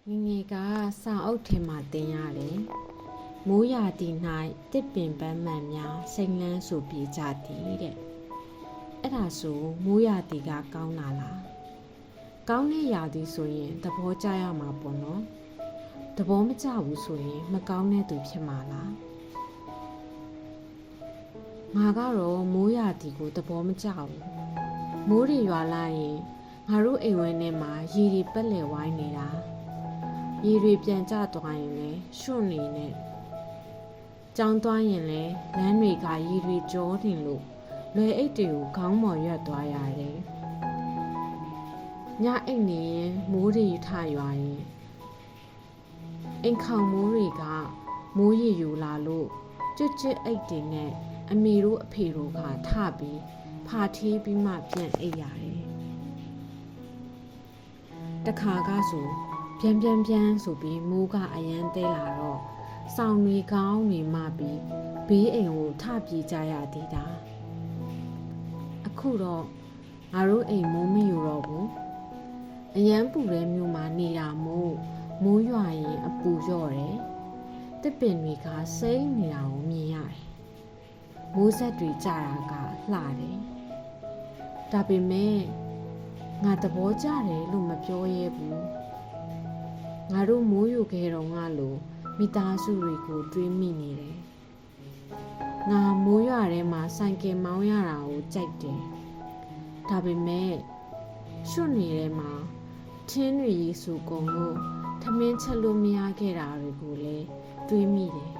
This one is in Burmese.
ငငယ်ကစာအုပ်ထဲမှာတင်ရတယ်မိုးရာသီ၌တစ်ပင်ပန်းမှန်များစိမ်လန်းဆိုပြေကြသည်တဲ့အဲ့ဒါဆိုမိုးရာသီကကောင်းလာလားကောင်းတဲ့ရာသီဆိုရင်သဘောကျရမှာပေါ့နော်သဘောမကျဘူးဆိုရင်မကောင်းတဲ့သူဖြစ်မှာလားငါကတော့မိုးရာသီကိုသဘောမကျဘူးမိုးတွေရွာလာရင်ငါတို့အိမ်ဝဲထဲမှာရေတွေပက်လည်ဝိုင်းနေတာရေတွေပြန်ကျသွားရင်လည်းရွှွန့်နေနဲ့ကြောင်းသွားရင်လည်းလမ်းတွေကရေတွေကြောတင်လို့လွယ်အိတ်တွေကိုခေါင်းပေါ်ရွက်သွားရတယ်ညအိတ်နေရင်မိုးတွေထရွာရင်အိမ်ခေါင်မိုးတွေကမိုးရေယူလာလို့ကျွတ်ကျွတ်အိတ်တွေနဲ့အမေတို့အဖေတို့ကထပြီးဖာထေးပြီးမှပြန်အိတ်ရတယ်တခါကဆိုပြန်ဆိုပြီးမိုးကအရန်တဲလာတော့စောင်းတွေကောင်းနေမှပြီးဘေးအိမ်ကိုထပြေးကြရသေးတာအခုတော့ငါတို့အိမ်မိုးမယူတော့ဘူးအရန်ပူတဲ့မြို့မှာနေတာမိုးရွာရင်အပူလျော့တယ်တစ်ပင်တွေကစိမ့်နေတာကိုမြင်ရတယ်မိုးဆက်တွေကြတာကလှတယ်ဒါပေမဲ့ငါသဘောကျတယ်လို့မပြောရဲဘူးငါတို့မိုးယူခဲ့တော့ငါလိုမိသားစုတွေကိုတွေးမိနေတယ်ငါမိုးရွာထဲမှာဆိုင်ကယ်မောင်းရတာကိုကြိုက်တယ်ဒါပေမဲ့ရွှွန့်နေထဲမှာထင်းတွေရေဆူကုန်လို့ထမင်းချက်လို့မရခဲ့တာတွေကိုလည်းတွေးမိတယ်